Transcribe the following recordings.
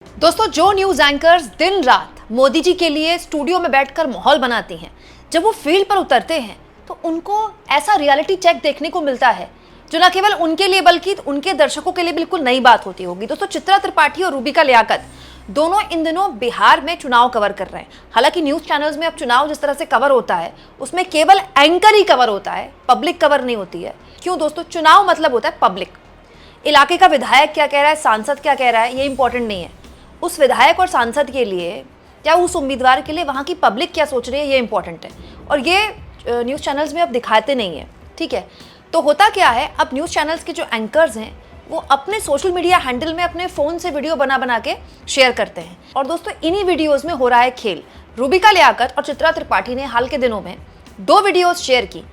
दोस्तों, जो news anchors दिन रात मोदी जी के लिए स्टूडियो में बैठकर माहौल बनाती हैं, जब वो फील्ड पर उतरते हैं तो उनको ऐसा रियलिटी चेक देखने को मिलता है जो न केवल उनके लिए बल्कि उनके दर्शकों के लिए बिल्कुल नई बात होती होगी। दोस्तों, चित्रा त्रिपाठी और रूबिका लियाकत दोनों इन दिनों बिहार में चुनाव कवर कर रहे हैं। हालांकि न्यूज चैनल्स में अब चुनाव जिस तरह से कवर होता है उसमें केवल एंकर ही कवर होता है, पब्लिक कवर नहीं होती है। क्यों दोस्तों? चुनाव मतलब होता है पब्लिक। इलाके का विधायक क्या कह रहा है, सांसद क्या कह रहा है, ये इंपॉर्टेंट नहीं है। उस विधायक और सांसद के लिए या उस उम्मीदवार के लिए वहाँ की पब्लिक क्या सोच रही है, ये इंपॉर्टेंट है। और ये न्यूज़ चैनल्स में अब दिखाते नहीं है। ठीक है, तो होता क्या है, अब न्यूज़ चैनल्स के जो एंकर्स हैं वो अपने सोशल मीडिया हैंडल में अपने फ़ोन से वीडियो बना बना के शेयर करते हैं। और दोस्तों, इन्हीं वीडियोज़ में हो रहा है खेल। रूबिका लियाकत और चित्रा त्रिपाठी ने हाल के दिनों में 2 वीडियोज़ शेयर की।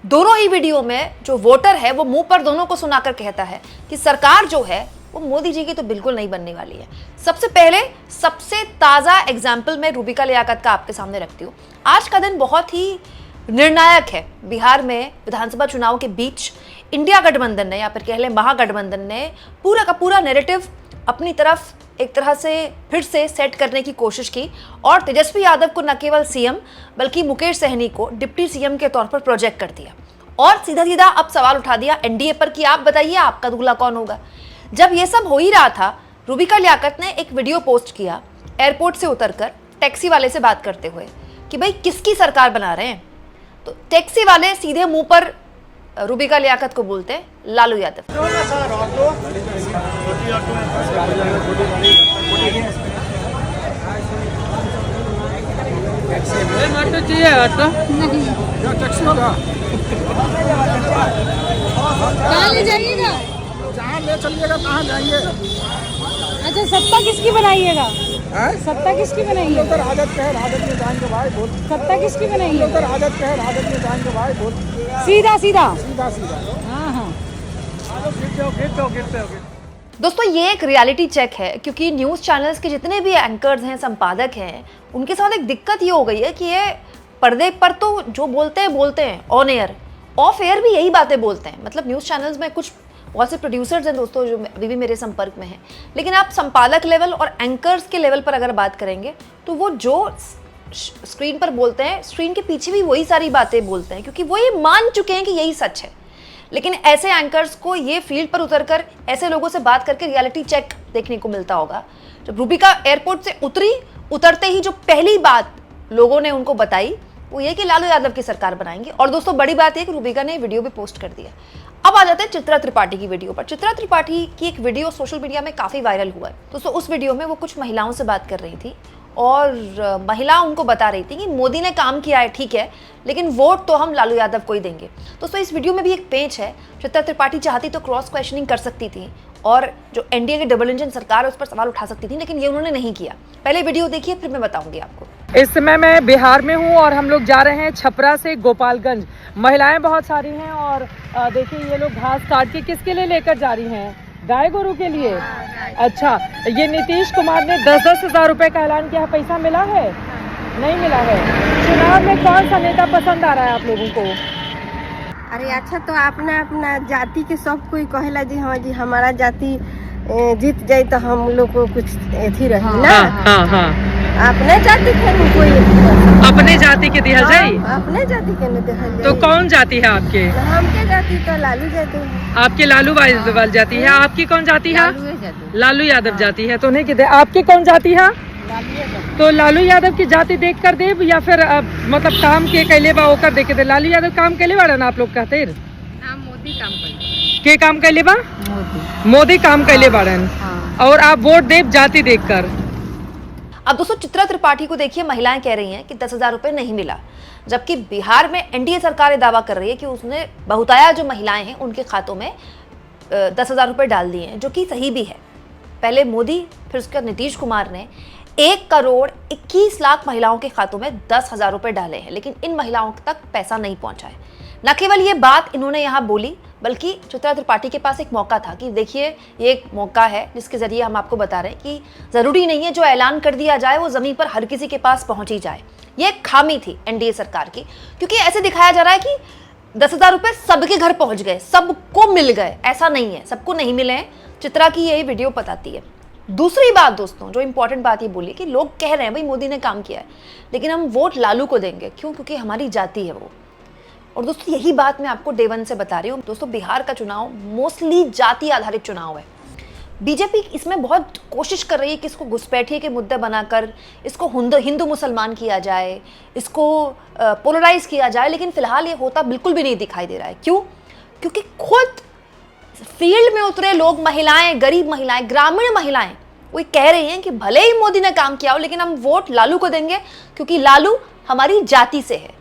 दोनों ही वीडियो में जो वोटर है वो मुंह पर दोनों को सुनाकर कहता है कि सरकार जो है वो मोदी जी की तो बिल्कुल नहीं बनने वाली है। सबसे पहले सबसे ताज़ा एग्जाम्पल मैं रूबिका लियाकत का आपके सामने रखती हूँ। आज का दिन बहुत ही निर्णायक है। बिहार में विधानसभा चुनाव के बीच इंडिया गठबंधन ने या फिर कह लें महागठबंधन ने पूरा का पूरा नैरेटिव अपनी तरफ एक तरह से फिर से सेट करने की कोशिश की और तेजस्वी यादव को न केवल सीएम बल्कि मुकेश सहनी को डिप्टी सीएम के तौर पर प्रोजेक्ट कर दिया और सीधा सीधा अब सवाल उठा दिया एनडीए पर कि आप बताइए आपका दूल्हा कौन होगा। जब ये सब हो ही रहा था, रूबिका लियाकत ने एक वीडियो पोस्ट किया एयरपोर्ट से उतरकर टैक्सी वाले से बात करते हुए कि भाई किसकी सरकार बना रहे हैं। तो टैक्सी वाले सीधे मुंह पर रूबिका लियाकत को बोलते हैं लालू यादव। कहाँ ले जाइएगा? जहाँ ले चलिएगा कहाँ जाइए। अच्छा, सत्ता किसकी बनाइएगा? सत्ता किसकी बनाइएगा? उधर राजद के है, राजद में जाएंगे भाई बोल। सत्ता किसकी बनाइएगा? उधर राजद के है, राजद में जाएंगे भाई बोल। सीधा सीधा। सीधा सीधा। हाँ हाँ। दोस्तों, ये एक रियलिटी चेक है क्योंकि न्यूज़ चैनल्स के जितने भी एंकर्स हैं, संपादक हैं, उनके साथ एक दिक्कत ये हो गई है कि ये पर्दे पर तो जो बोलते हैं ऑन एयर, ऑफ एयर भी यही बातें बोलते हैं। मतलब न्यूज़ चैनल्स में कुछ बहुत से प्रोड्यूसर्स हैं दोस्तों जो अभी भी मेरे संपर्क में हैं, लेकिन आप संपादक लेवल और एंकर्स के लेवल पर अगर बात करेंगे तो वो जो स्क्रीन पर बोलते हैं, स्क्रीन के पीछे भी वही सारी बातें बोलते हैं क्योंकि वो ये मान चुके हैं कि यही सच है। लेकिन ऐसे एंकर्स को ये फील्ड पर उतरकर ऐसे लोगों से बात करके रियलिटी चेक देखने को मिलता होगा। जब रूबिका एयरपोर्ट से उतरते ही जो पहली बात लोगों ने उनको बताई वो ये कि लालू यादव की सरकार बनाएंगे। और दोस्तों, बड़ी बात है कि रूबिका ने वीडियो भी पोस्ट कर दिया। अब आ जाते हैं चित्रा त्रिपाठी की वीडियो पर। चित्रा त्रिपाठी की एक वीडियो सोशल मीडिया में काफ़ी वायरल हुआ है। दोस्तों, उस वीडियो में वो कुछ महिलाओं से बात कर रही थी और महिला उनको बता रही थी कि मोदी ने काम किया है ठीक है, लेकिन वोट तो हम लालू यादव को ही देंगे। दोस्तों, इस वीडियो में भी एक पेंच है। चित्रा त्रिपाठी चाहती तो क्रॉस क्वेश्चनिंग कर सकती थी और जो एनडीए की डबल इंजन सरकार है उस पर सवाल उठा सकती थी, लेकिन ये उन्होंने नहीं किया। पहले वीडियो देखिए, फिर मैं बताऊंगी आपको। इस समय मैं बिहार में हूँ और हम लोग जा रहे हैं छपरा से गोपालगंज। महिलाएं बहुत सारी हैं और देखिए ये लोग घास काट के किसके लिए लेकर जा रही हैं? गाय गोरू के लिए। अच्छा, ये नीतीश कुमार ने 10-10 हज़ार रुपए का ऐलान किया है, पैसा मिला है? नहीं मिला है। चुनाव में कौन सा नेता पसंद आ रहा है आप लोगों को? अरे अच्छा, तो अपना अपना जाति के सब कोई कहेला जी हाँ जी हमारा जाति जीत जाए तो हम लोग को कुछ अथी रही ना। हाँ हाँ। अपने जाति के नहीं कोई अपने जाति के दिया जाए। अपने जाति के नहीं दिया जाए। तो कौन जाति है आपके? हमके जाति तो लालू जाति है। आपके लालू वाल जाति है। आपकी कौन जाति है? लालू यादव जाति है। तो नहीं कि आपकी कौन जाति है? तो लालू यादव की जाति देख कर देव या फिर मतलब काम के कैले बा होकर देखे थे? लालू यादव काम कैले बाड़ा ना आप लोग कहते? मोदी काम के काम कैले बा? मोदी काम कैले बाड़न और आप वोट देव जाति देख कर। अब दोस्तों, चित्रा त्रिपाठी को देखिए, महिलाएं कह रही हैं कि 10,000 रुपए नहीं मिला, जबकि बिहार में एनडीए सरकार दावा कर रही है कि उसने बहुतायत जो महिलाएं हैं उनके खातों में 10,000 रुपए डाल दिए हैं, जो कि सही भी है। पहले मोदी फिर उसके नीतीश कुमार ने 1,21,00,000 महिलाओं के खातों में 10,000 रुपए डाले हैं, लेकिन इन महिलाओं तक पैसा नहीं पहुंचा है। न केवल ये बात इन्होंने यहाँ बोली, बल्कि चित्रा त्रिपाठी के पास एक मौका था कि देखिए ये एक मौका है जिसके जरिए हम आपको बता रहे हैं कि ज़रूरी नहीं है जो ऐलान कर दिया जाए वो ज़मीन पर हर किसी के पास पहुंच ही जाए। ये एक खामी थी एनडीए सरकार की, क्योंकि ऐसे दिखाया जा रहा है कि 10,000 रुपए सबके घर पहुंच गए, सबको मिल गए। ऐसा नहीं है, सबको नहीं मिले हैं। चित्रा की यही वीडियो बताती है। दूसरी बात दोस्तों, जो इंपॉर्टेंट बात ये बोली कि लोग कह रहे हैं भाई मोदी ने काम किया है, लेकिन हम वोट लालू को देंगे। क्यों? क्योंकि हमारी जाति है वो। और दोस्तों यही बात मैं आपको डे वन से बता रही हूँ। दोस्तों बिहार का चुनाव मोस्टली जाति आधारित चुनाव है। बीजेपी इसमें बहुत कोशिश कर रही है कि इसको घुसपैठिए के मुद्दे बनाकर इसको हिंदू मुसलमान किया जाए, इसको पोलराइज किया जाए, लेकिन फिलहाल ये होता बिल्कुल भी नहीं दिखाई दे रहा है। क्यों? क्योंकि खुद फील्ड में उतरे लोग, महिलाएं, गरीब महिलाएं, ग्रामीण महिलाएं, वो कह रही हैं कि भले ही मोदी ने काम किया हो लेकिन हम वोट लालू को देंगे क्योंकि लालू हमारी जाति से है।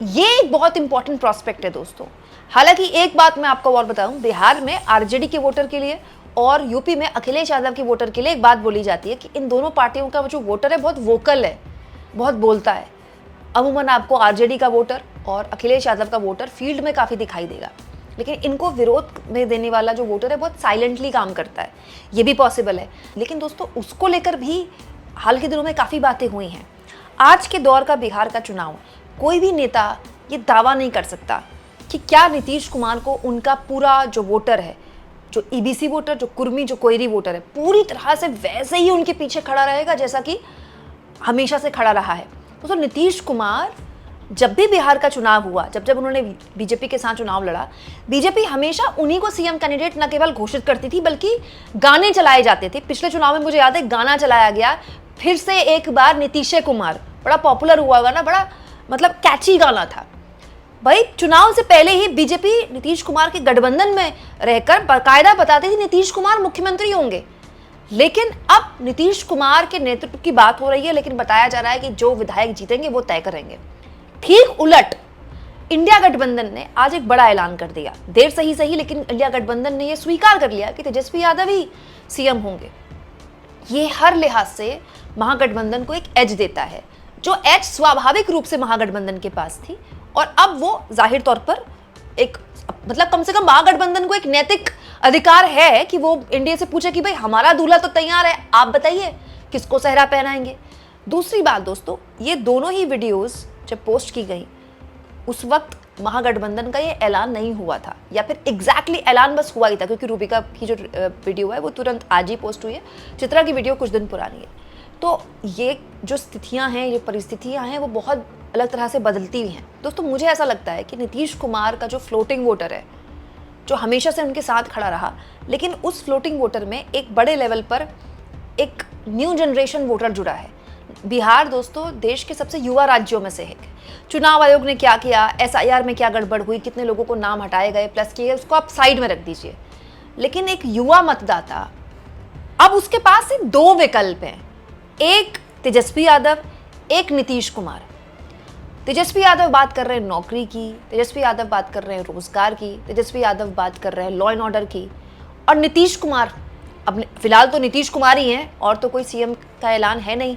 ये एक बहुत इंपॉर्टेंट प्रोस्पेक्ट है दोस्तों। हालांकि एक बात मैं आपको और बताऊं, बिहार में आरजेडी के वोटर के लिए और यूपी में अखिलेश यादव के वोटर के लिए एक बात बोली जाती है कि इन दोनों पार्टियों का जो वोटर है बहुत वोकल है, बहुत बोलता है। अमूमन आपको आरजेडी का वोटर और अखिलेश यादव का वोटर फील्ड में काफ़ी दिखाई देगा, लेकिन इनको विरोध में देने वाला जो वोटर है बहुत साइलेंटली काम करता है। ये भी पॉसिबल है, लेकिन दोस्तों उसको लेकर भी हाल के दिनों में काफ़ी बातें हुई हैं। आज के दौर का बिहार का चुनाव, कोई भी नेता ये दावा नहीं कर सकता कि क्या नीतीश कुमार को उनका पूरा जो वोटर है, जो ईबीसी वोटर, जो कुर्मी, जो कोयरी वोटर है, पूरी तरह से वैसे ही उनके पीछे खड़ा रहेगा जैसा कि हमेशा से खड़ा रहा है। तो नीतीश कुमार जब भी बिहार का चुनाव हुआ, जब उन्होंने बीजेपी के साथ चुनाव लड़ा, बीजेपी हमेशा उन्हीं को सीएम कैंडिडेट न केवल घोषित करती थी बल्कि गाने चलाए जाते थे। पिछले चुनाव में मुझे याद है गाना चलाया गया, फिर से एक बार नीतीश कुमार, बड़ा पॉपुलर हुआ गाना, बड़ा मतलब कैची गाना था भाई। चुनाव से पहले ही बीजेपी नीतीश कुमार के गठबंधन में रहकर बाकायदा बताती थी नीतीश कुमार मुख्यमंत्री होंगे। लेकिन अब नीतीश कुमार के नेतृत्व की बात हो रही है, लेकिन बताया जा रहा है कि जो विधायक जीतेंगे वो तय करेंगे। ठीक उलट इंडिया गठबंधन ने आज एक बड़ा ऐलान कर दिया, देर से ही सही, लेकिन इंडिया गठबंधन ने यह स्वीकार कर लिया कि तेजस्वी यादव ही सीएम होंगे। ये हर लिहाज से महागठबंधन को एक एज देता है, जो एज स्वाभाविक रूप से महागठबंधन के पास थी, और अब वो जाहिर तौर पर एक मतलब कम से कम महागठबंधन को एक नैतिक अधिकार है कि वो एनडीए से पूछे कि भाई हमारा दूल्हा तो तैयार है, आप बताइए किसको सेहरा पहनाएंगे। दूसरी बात दोस्तों, ये दोनों ही वीडियोस जब पोस्ट की गई उस वक्त महागठबंधन का ये ऐलान नहीं हुआ था, या फिर एग्जैक्टली ऐलान बस हुआ ही था, क्योंकि रूबिका की जो वीडियो है वो तुरंत आज ही पोस्ट हुई है, चित्रा की वीडियो कुछ दिन पुरानी है। तो ये जो स्थितियां हैं, ये परिस्थितियां हैं, वो बहुत अलग तरह से बदलती हुई हैं। दोस्तों मुझे ऐसा लगता है कि नीतीश कुमार का जो फ्लोटिंग वोटर है, जो हमेशा से उनके साथ खड़ा रहा, लेकिन उस फ्लोटिंग वोटर में एक बड़े लेवल पर एक न्यू जनरेशन वोटर जुड़ा है। बिहार दोस्तों देश के सबसे युवा राज्यों में से है। चुनाव आयोग ने क्या किया, एसआईआर में क्या गड़बड़ हुई, कितने लोगों को नाम हटाए गए, प्लस किए, उसको आप साइड में रख दीजिए, लेकिन एक युवा मतदाता, अब उसके पास सिर्फ दो विकल्प हैं, एक तेजस्वी यादव, एक नीतीश कुमार। तेजस्वी यादव बात कर रहे हैं नौकरी की, तेजस्वी यादव बात कर रहे हैं रोजगार की, तेजस्वी यादव बात कर रहे हैं लॉ एंड ऑर्डर की, और नीतीश कुमार, अब फिलहाल तो नीतीश कुमार ही हैं और तो कोई सीएम का ऐलान है नहीं।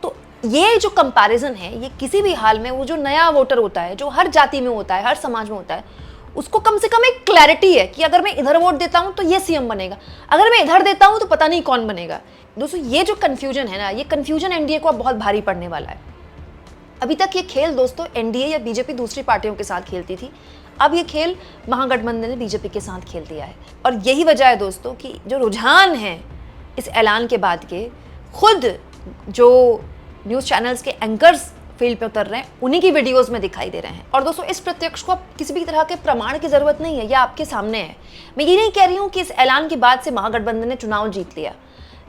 तो ये जो कंपैरिजन है, ये किसी भी हाल में वो जो नया वोटर होता है, जो हर जाति में होता है, हर समाज में होता है, उसको कम से कम एक क्लैरिटी है कि अगर मैं इधर वोट देता हूं तो ये सीएम बनेगा, अगर मैं इधर देता हूं तो पता नहीं कौन बनेगा। दोस्तों ये जो कंफ्यूजन है ना, ये कंफ्यूजन एनडीए को अब बहुत भारी पड़ने वाला है। अभी तक ये खेल दोस्तों एनडीए या बीजेपी दूसरी पार्टियों के साथ खेलती थी, अब ये खेल महागठबंधन ने बीजेपी के साथ खेल दिया है। और यही वजह है दोस्तों कि जो रुझान है इस ऐलान के बाद के, खुद जो न्यूज़ चैनल्स के एंकर्स फील्ड पे उतर रहे हैं, उन्हीं की वीडियोस में दिखाई दे रहे हैं। और दोस्तों इस प्रत्यक्ष को अब किसी भी तरह के प्रमाण की जरूरत नहीं है, यह आपके सामने है। मैं ये नहीं कह रही हूँ कि इस ऐलान के बाद से महागठबंधन ने चुनाव जीत लिया,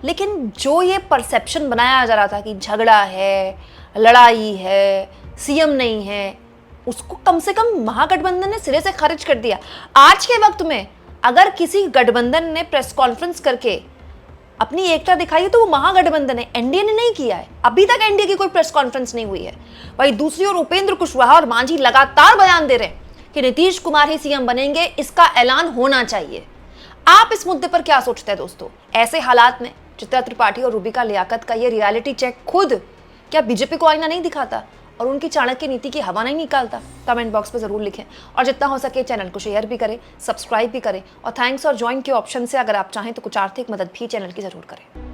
लेकिन जो ये परसेप्शन बनाया जा रहा था कि झगड़ा है, लड़ाई है, सीएम नहीं है, उसको कम से कम महागठबंधन ने सिरे से खारिज कर दिया। आज के वक्त में अगर किसी गठबंधन ने प्रेस कॉन्फ्रेंस करके अपनी एकता दिखाई है तो वो महागठबंधन है, एनडीए ने नहीं किया है। अभी तक एनडीए की कोई प्रेस कॉन्फ्रेंस नहीं हुई है। वही दूसरी ओर उपेंद्र कुशवाहा और मांझी लगातार बयान दे रहे हैं कि नीतीश कुमार ही सीएम बनेंगे, इसका ऐलान होना चाहिए। आप इस मुद्दे पर क्या सोचते हैं दोस्तों? ऐसे हालात में चित्रा त्रिपाठी और रूबिका लियाकत का ये रियलिटी चेक खुद क्या बीजेपी को आईना नहीं दिखाता और उनकी चाणक्य नीति की हवा नहीं निकालता? कमेंट बॉक्स में जरूर लिखें और जितना हो सके चैनल को शेयर भी करें, सब्सक्राइब भी करें और थैंक्स और ज्वाइन के ऑप्शन से अगर आप चाहें तो कुछ आर्थिक मदद भी चैनल की जरूर करें।